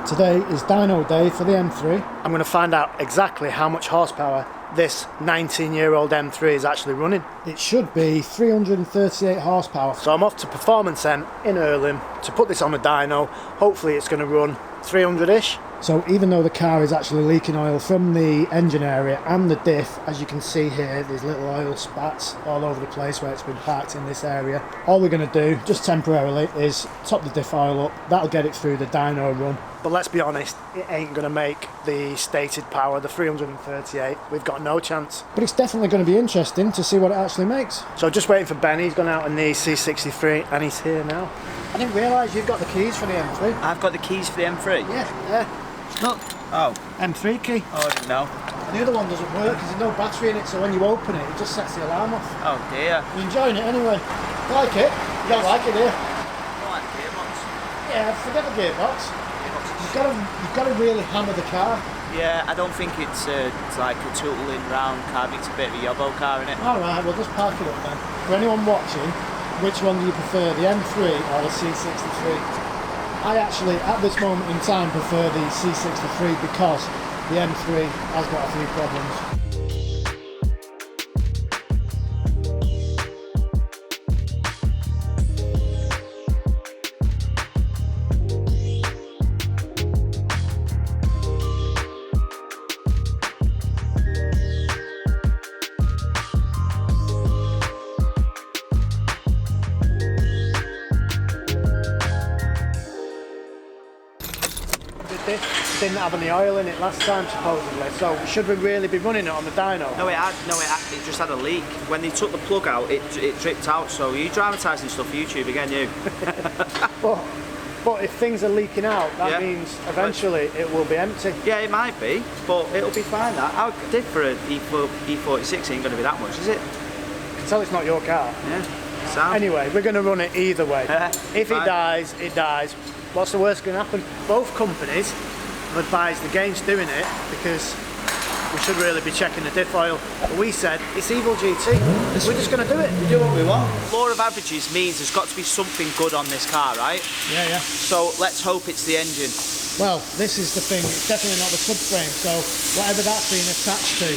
Today is dyno day for the M3. I'm going to find out exactly how much horsepower this 19-year-old M3 is actually running. It should be 338 horsepower. So I'm off to Performance M in Earlham to put this on a dyno. Hopefully it's going to run 300-ish. So even though the car is actually leaking oil from the engine area and the diff, as you can see here, there's little oil spats all over the place where it's been parked in this area. All we're going to do, just temporarily, is top the diff oil up. That'll get it through the dyno run. But let's be honest, it ain't going to make the stated power, the 338. We've got no chance. But it's definitely going to be interesting to see what it actually makes. So just waiting for Ben. He's gone out on the C63 and he's here now. I didn't realise you've got the keys for the M3. I've got the keys for the M3? Yeah. Look. Oh. M3 key. Oh, I didn't know. And the other one doesn't work because there's no battery in it, so when you open it, it just sets the alarm off. Oh dear. You're enjoying it anyway. You like it? You don't like it, do you? I like the gearbox. Yeah, forget the gearbox. You've got to really hammer the car. Yeah, I don't think it's like a tootling round car. I think it's a bit of a yobbo car, isn't it? Alright, we'll just park it up then. For anyone watching, which one do you prefer, the M3 or the C63? I actually, at this moment in time, prefer the C63 because the M3 has got a few problems. Didn't have any oil in it last time supposedly, so should we really be running it on the dyno? No, it just had a leak. When they took the plug out, it dripped out, so you dramatising stuff for YouTube again, you. but if things are leaking out, that means eventually it will be empty. Yeah, it might be, but it'll be fine. That how different E46 ain't going to be that much, is it? You can tell it's not your car. Yeah. Sound. Anyway, we're going to run it either way. If it dies, it dies. What's the worst going to happen? Both companies have advised against doing it because we should really be checking the diff oil. But we said it's evil GT. We're just going to do it. We do what we want. Law of averages means there's got to be something good on this car, right? Yeah. So let's hope it's the engine. Well, this is the thing. It's definitely not the subframe. So whatever that's being attached to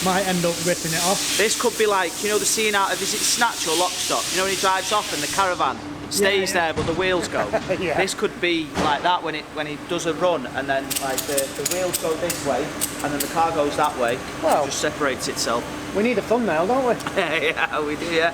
might end up ripping it off. This could be like, you know, the scene out of, is it Snatch or Lock Stock? You know when he drives off and the caravan stays there but the wheels go? This could be like that when he does a run and then like the wheels go this way and then the car goes that way. Well, it just separates itself. We need a thumbnail, don't we? Yeah, we do, yeah.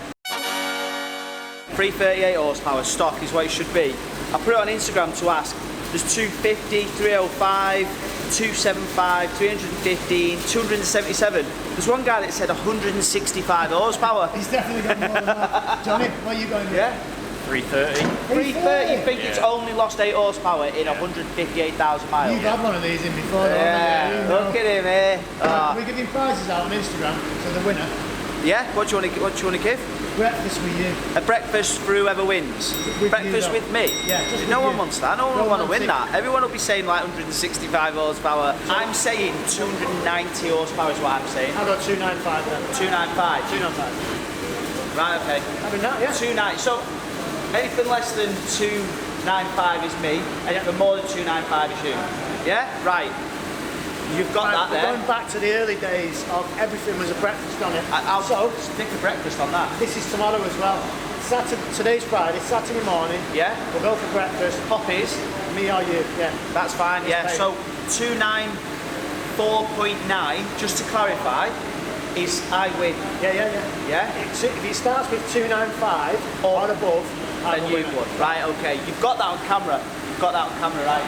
338 horsepower stock is what it should be. I put it on Instagram to ask. There's 250, 305, 275, 315, 277. There's one guy that said 165 horsepower. He's definitely got more than that. Johnny, what are you going with? Yeah. 330. 330, you think it's only lost 8 horsepower in 158,000 miles? You've had one of these in before, yeah. Look at him here. We're giving prizes out on Instagram to the winner. Yeah, what do you want to give? Breakfast with you. A breakfast for whoever wins. Breakfast with me. Yeah, just no with one you. wants that. No one will want to win that. Everyone will be saying like 165 horsepower. I'm saying 290 horsepower is what I'm saying. I've got 295 then. 295. 295. Right, okay. Having that, yeah. 290. So anything less than 295 is me. Anything more than 295 is you. Yeah? Right. You've got that there. Going back to the early days of everything was a breakfast on it. I'll stick a breakfast on that. This is tomorrow as well. Today's Friday, Saturday morning. Yeah. We'll go for breakfast. Poppies. Me or you, yeah. That's fine, yeah. So 294.9, just to clarify, is I win. Yeah. Yeah? If it starts with 295 or above, then you won. Right, okay. You've got that on camera. Right?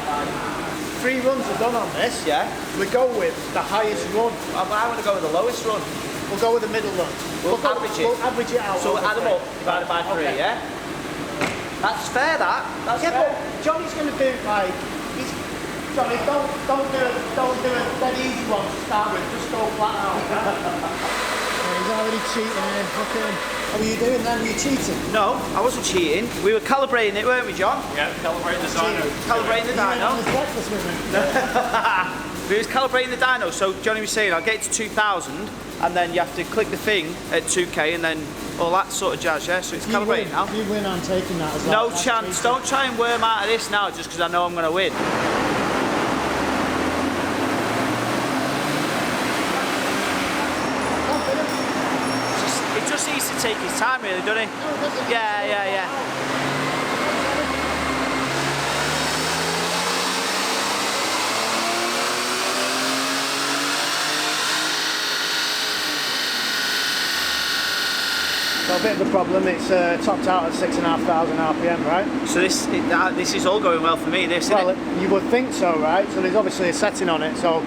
3 runs are done on this. Yeah. We go with the highest run. I want to go with the lowest run. We'll go with the middle run. We'll average it. We'll average it out. So we'll add them up, divided by 3, okay. Yeah? That's fair, that. That's fair. But Johnny's going to do like, Johnny, don't do a dead easy one to start with. Just go flat out. He's already cheating here. Look at him. What were you doing then? Were you cheating? No, I wasn't cheating. We were calibrating it, weren't we, John? Yeah, calibrating the dyno. Calibrating the dyno. Breakfast with me. We was calibrating the dyno, so Johnny was saying I'll get it to 2,000 and then you have to click the thing at 2k and then all that sort of jazz, yeah? So it's calibrating now. If you win, I'm taking that as well. No chance. Don't try and worm out of this now just because I know I'm going to win. to take his time really, doesn't he? Yeah. So a bit of a problem, it's topped out at 6,500 RPM, right? So this is all going well for me, this, isn't Well, it? you would think so, right? So there's obviously a setting on it, so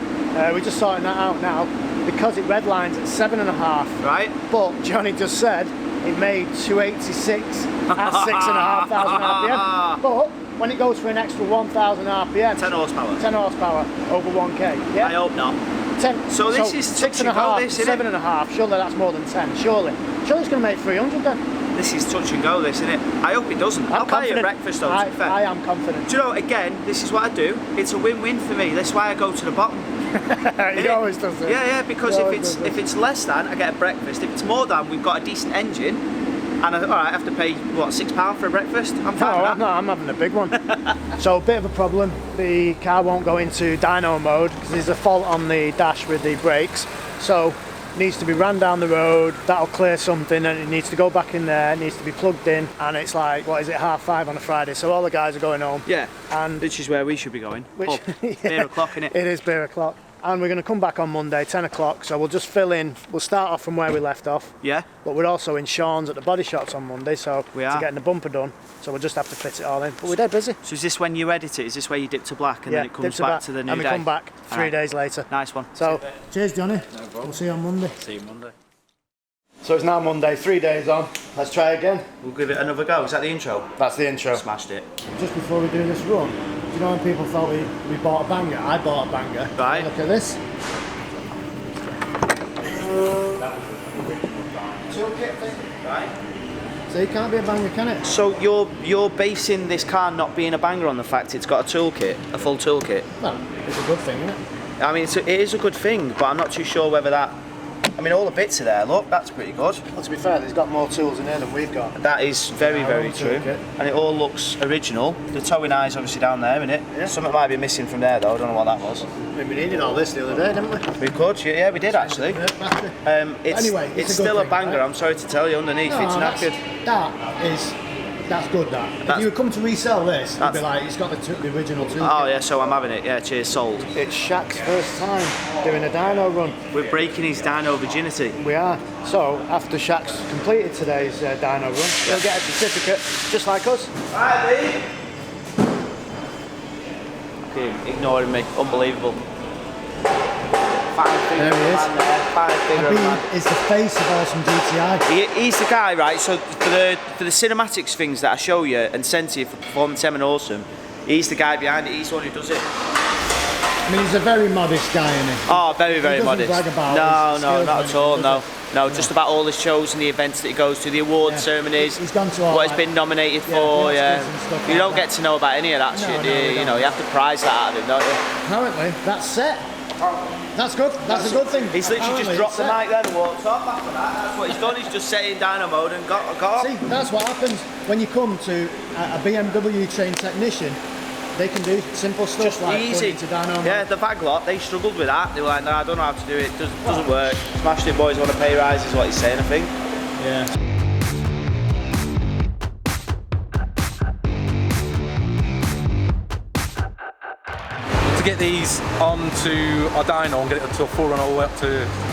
we're just sorting that out now. Because it redlines at 7.5. Right. But Johnny just said it made 286 at 6,500 RPM. But when it goes for an extra 1,000 RPM, 10 horsepower. 10 horsepower over 1k. Yeah. I hope not. 10. So this is 6.5, this, isn't it? 7.5. Surely that's more than 10. Surely it's going to make 300 then. This is touch and go, this, isn't it? I hope it doesn't. I'll buy you a breakfast though, to be fair. I am confident. Do you know, again, this is what I do. It's a win-win for me. That's why I go to the bottom. He always does it. Yeah, because if it's less than, I get a breakfast. If it's more than, we've got a decent engine, and I have to pay what, £6 for a breakfast. I'm fine with that. No, I'm having a big one. So a bit of a problem. The car won't go into dyno mode because there's a fault on the dash with the brakes. So it needs to be ran down the road. That'll clear something, and it needs to go back in there. It needs to be plugged in, and it's like, what is it, 5:30 on a Friday? So all the guys are going home. Yeah. And which is where we should be going. Which, beer o'clock, innit? It is beer o'clock. And we're going to come back on Monday, 10 o'clock, so we'll just fill in. We'll start off from where we left off. Yeah. But we're also in Sean's at the body shops on Monday, so we're getting the bumper done. So we'll just have to fit it all in. But we're dead busy. So is this when you edit it? Is this where you dip to black and then it comes back to the new and day? And we come back 3 days later. Nice one. So, cheers Johnny. No problem. We'll see you on Monday. See you Monday. So it's now Monday, 3 days on. Let's try again. We'll give it another go. Is that the intro? That's the intro. Smashed it. Just before we do this run, do you know when people thought we bought a banger? I bought a banger. Right. Look at this. Toolkit thing. Right. So it can't be a banger, can it? So you're basing this car not being a banger on the fact it's got a toolkit, a full toolkit? Well, it's a good thing, isn't it? I mean, it is a good thing, but I'm not too sure whether that... I mean, all the bits are there, look, that's pretty good. Well, to be fair, there's got more tools in here than we've got. That is very, very true. Toolkit. And it all looks original. The towing eye's obviously down there, isn't it? Yeah. Something might be missing from there, though. I don't know what that was. We needed all this the other day, didn't we? We could, yeah, we did actually. Anyway, it's a still good a thing, banger, right? I'm sorry to tell you, underneath it's knackered. That's good, that. If you would come to resell this, you'd be like, it's got the original toolkit. Oh yeah, so I'm having it, yeah, cheers, sold. It's Shaq's first time doing a dyno run. We're breaking his dyno virginity. We are. So, after Shaq's completed today's dyno run, he'll get a certificate, just like us. Right, okay, ignoring me, unbelievable. There he is. Habib is the face of Awesome GTI. He's the guy, right? So for the cinematics things that I show you and send to you for Performance M and Awesome, he's the guy behind it. He's the one who does it. I mean, he's a very modest guy, isn't he? Oh, very, very he modest. Brag about No, not at all. No, yeah. Just about all the shows and the events that he goes to, the award ceremonies. He's gone to all what he's been nominated for. Yeah, you don't get to know about any of that shit. You know, you have to prize that out of him, don't you? Apparently, that's set. That's good. That's a good thing. He's literally just dropped the mic then and walked off after that. That's what he's done. He's just set in dyno mode and got off. See, that's what happens when you come to a BMW trained technician. They can do simple stuff just like easy. To dyno mode. Yeah, the bag lot, they struggled with that. They were like, no, I don't know how to do it. It doesn't work. Smashed it, boys. Want a pay rise is what he's saying, I think. Yeah. To get these onto our dyno and get it to a full run all the way up to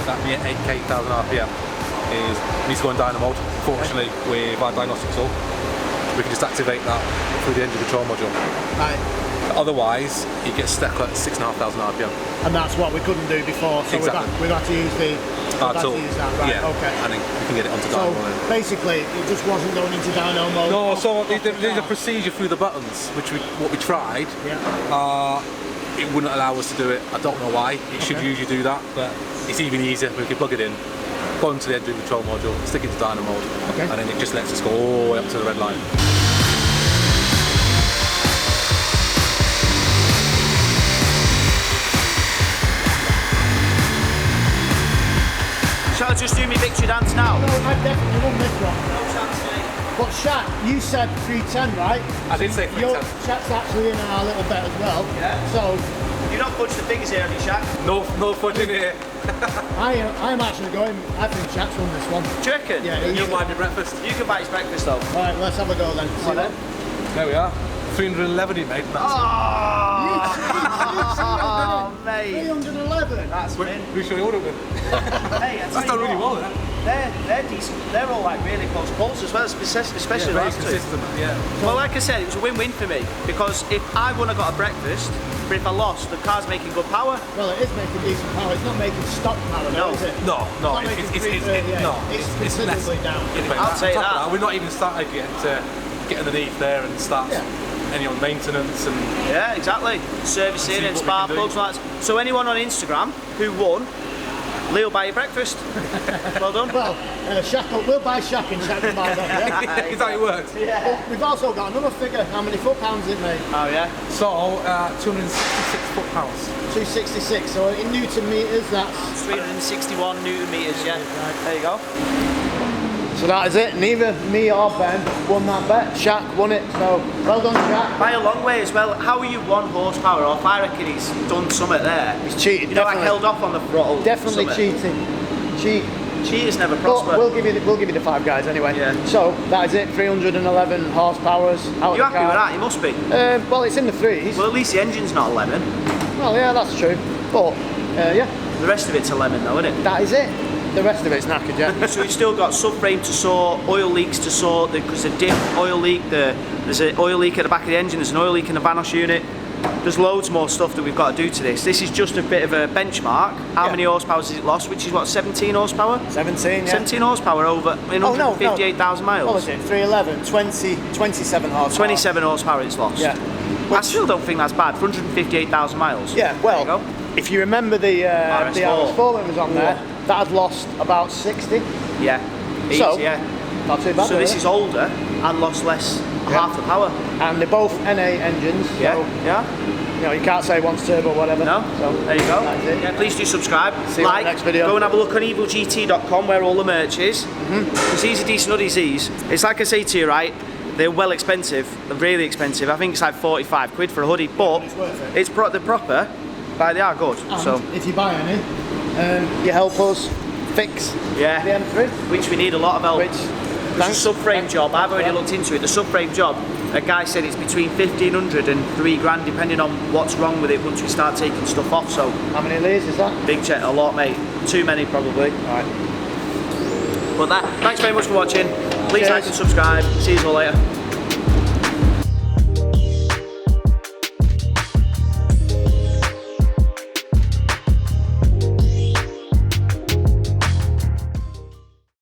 that 8k 1000 RPM is needs to go in dyno mode. Fortunately, with our diagnostic tool, we can just activate that through the engine control module. Right. Otherwise, it gets stuck at 6,500 RPM. And that's what we couldn't do before. So Exactly. we've had to use Our tool. Right, yeah. okay. And then we can get it onto So dyno mode. basically, it just wasn't going into dyno mode. No, so there's a procedure through the buttons, which what we tried. Yeah. It wouldn't allow us to do it. I don't know why. It should usually do that, but it's even easier. We can plug it in, go into the engine control module, stick it to dyno mode, and then it just lets us go all the way up to the red line. Shall I just do my victory dance now? No, I definitely won this one. No chance, mate. But Shaq, you said 310, right? I did say 310. Shaq's actually in our little bet as well. Yeah. So, You You're not fudging the figures here, have you, Shaq? No fudging here. I'm actually going, I think Shaq's won this one. Do you reckon? Yeah, You buy me breakfast. You can buy his breakfast though. Alright, let's have a go then. See then. There we are. 311 he made. Oh, mate. 311. That's been. Who should I order with? Hey, That's done really well there. They're decent. They're all like really close calls as well, especially the Very last two. consistent, yeah. Well, like I said, it was a win-win for me because if I won, I got a breakfast. But if I lost, the car's making good power. Well, it is making decent power. It's not making stock power, No. is it? No, It's not making 338. no, It's considerably down. I'll say that. We're not even started yet to get underneath there and start any on maintenance and Yeah, exactly. Servicing See and what we spark can do. plugs and that. So anyone on Instagram who won, Lee will buy you breakfast. Well done. Well, Shaq, we'll buy Shaq and Shaq will buy them, yeah? is that how it works? Yeah. But we've also got another figure, how many foot-pounds it made? Oh yeah. So 266 foot-pounds. 266, so in Newton meters, that's... 361 Newton meters. Yeah. There you go. So that is it. Neither me or Ben won that bet. Shaq won it, so well done, Shaq. By a long way as well. How are you 1 horsepower off? I reckon he's done something there. He's cheated, You know, I definitely. held off on the throttle. Definitely something. cheating. Cheaters never But prosper. we'll give you the 5 guys anyway. Yeah. So that is it. 311 horsepowers out You of the happy with car. that? You must be. Well, it's in the 3s. Well, at least the engine's not a lemon. Well, yeah, that's true. But yeah, The rest of it's a lemon, though, isn't it? that is it. The rest of it's knackered, yeah. So we've still got subframe to sort, oil leaks to sort, because the diff oil leak, there's an oil leak at the back of the engine, there's an oil leak in the Vanos unit. There's loads more stuff that we've got to do to this. This is just a bit of a benchmark. How Yeah. many horsepower has it lost? Which is what, 17 horsepower? 17, yeah. 17 horsepower over in Oh, no, 158,000 What miles. was it? 311, 27 horsepower. 27 horsepower it's lost. Yeah. I still don't think that's bad for 158,000 miles. Yeah, There well, you go. if you remember the RS4 RS4 when it was on there, that had lost about 60. Yeah. Easy, So, yeah. Not too bad. So this is older and lost less, half the power. And they're both NA engines. Yeah. So, Yeah. you know, you can't say one's turbo or whatever. No. So There you go. That's it. Yeah, please do subscribe. See you on like, the next video. Go and have a look on evilgt.com where all the merch is. Because these are decent hoodies, these. It's like I say to you, right? They're well expensive. They're really expensive. I think it's like 45 quid for a hoodie, but It's worth it. they're proper, but they are good. And So if you buy any, you help us fix yeah, the M3. which we need a lot of help. Which, There's thanks. a subframe job. I've already Yeah. looked into it. The subframe job, a guy said it's between 1,500 and 3 grand, depending on what's wrong with it once we start taking stuff off. So How many layers is that? big check, a lot, mate. Too many probably. Alright. But thanks very much for watching. Please Cheers. like and subscribe. See you all later.